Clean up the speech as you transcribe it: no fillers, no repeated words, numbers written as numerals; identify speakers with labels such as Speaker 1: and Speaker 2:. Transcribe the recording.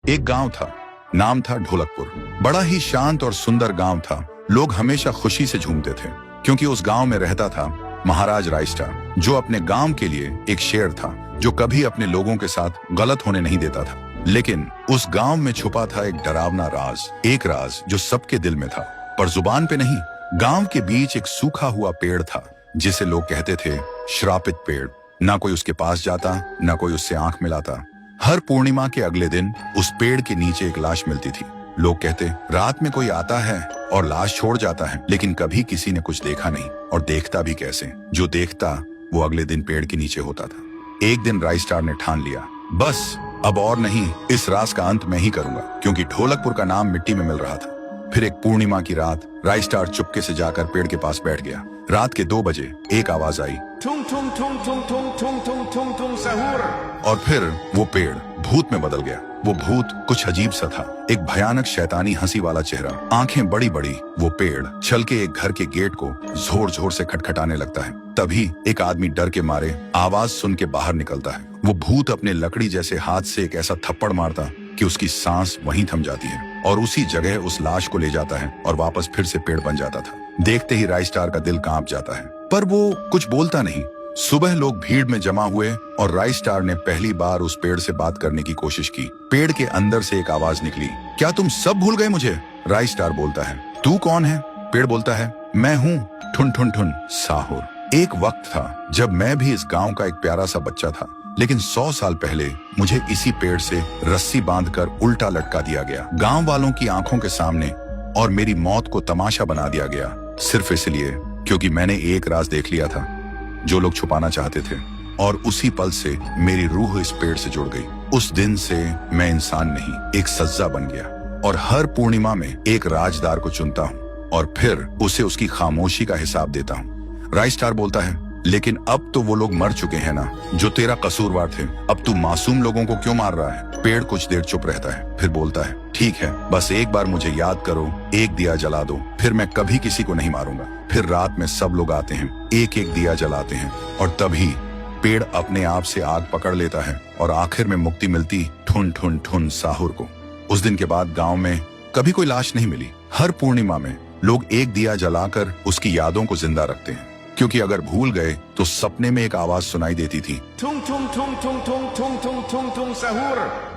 Speaker 1: एक गांव था, नाम था ढोलकपुर। बड़ा ही शांत और सुंदर गांव था। लोग हमेशा खुशी से झूमते थे क्योंकि उस गांव में रहता था महाराज रायस्टार, जो अपने गांव के लिए एक शेर था जो कभी अपने लोगों के साथ गलत होने नहीं देता था। लेकिन उस गांव में छुपा था एक डरावना राज, एक राज जो सबके दिल में था पर जुबान पे नहीं। गांव के बीच एक सूखा हुआ पेड़ था जिसे लोग कहते थे श्रापित पेड़। ना कोई उसके पास जाता, ना कोई उससे आंख मिलाता। हर पूर्णिमा के अगले दिन उस पेड़ के नीचे एक लाश मिलती थी। लोग कहते रात में कोई आता है और लाश छोड़ जाता है, लेकिन कभी किसी ने कुछ देखा नहीं और देखता भी कैसे। जो देखता वो अगले दिन पेड़ के नीचे होता था। एक दिन रायस्टार ने ठान लिया, बस अब और नहीं, इस राज का अंत मैं ही करूंगा, क्योंकि ढोलकपुर का नाम मिट्टी में मिल रहा था। फिर एक पूर्णिमा की रात रायस्टार चुपके से जाकर पेड़ के पास बैठ गया। रात के 2 बजे एक आवाज आई,
Speaker 2: ठुंग ठुंग ठुंग ठुंग ठुंग ठुंग ठुंग ठुंग ठुंग सहूर।
Speaker 1: और फिर वो पेड़ भूत में बदल गया। वो भूत कुछ अजीब सा था, एक भयानक शैतानी हंसी वाला चेहरा, आंखें बड़ी बड़ी। वो पेड़ चल के एक घर के गेट को जोर जोर से खटखटाने लगता है। तभी एक आदमी डर के मारे आवाज सुन के बाहर निकलता है। वो भूत अपने लकड़ी जैसे हाथ से एक ऐसा थप्पड़ मारता कि उसकी सांस वहीं थम जाती है और उसी जगह उस लाश को ले जाता है और वापस फिर से पेड़ बन जाता था। देखते ही रायस्टार का दिल कांप जाता है, पर वो कुछ बोलता नहीं। सुबह लोग भीड़ में जमा हुए और रायस्टार ने पहली बार उस पेड़ से बात करने की कोशिश की। पेड़ के अंदर से एक आवाज निकली, क्या तुम सब भूल गए मुझे? रायस्टार बोलता है, तू कौन है? पेड़ बोलता है, मैं हूँ ठुन ठुन ठुन साहुर। एक वक्त था जब मैं भी इस गांव का एक प्यारा सा बच्चा था, लेकिन 100 साल पहले मुझे इसी पेड़ से रस्सी बांधकर उल्टा लटका दिया गया, गांव वालों की आंखों के सामने, और मेरी मौत को तमाशा बना दिया गया, सिर्फ इसलिए क्योंकि मैंने एक राज देख लिया था जो लोग छुपाना चाहते थे। और उसी पल से मेरी रूह इस पेड़ से जुड़ गई। उस दिन से मैं इंसान नहीं, एक सज्जा बन गया, और हर पूर्णिमा में एक राजदार को चुनता हूँ और फिर उसे उसकी खामोशी का हिसाब देता हूँ। रायस्टार बोलता है, लेकिन अब तो वो लोग मर चुके हैं ना जो तेरा कसूरवार थे। अब तू मासूम लोगों को क्यों मार रहा है? पेड़ कुछ देर चुप रहता है, फिर बोलता है, ठीक है, बस एक बार मुझे याद करो, एक दिया जला दो, फिर मैं कभी किसी को नहीं मारूंगा। फिर रात में सब लोग आते हैं, एक एक दिया जलाते हैं, और तभी पेड़ अपने आप से आग पकड़ लेता है और आखिर में मुक्ति मिलती ठुन ठुन ठुन साहुर को। उस दिन के बाद गांव में कभी कोई लाश नहीं मिली। हर पूर्णिमा में लोग एक दिया जलाकर उसकी यादों को जिंदा रखते हैं, क्योंकि अगर भूल गए तो सपने में एक आवाज सुनाई देती थी,
Speaker 2: ठुंग ठुंग ठुंग ठुंग ठुंग ठुंग ठुंग ठुंग ठुंग सहूर।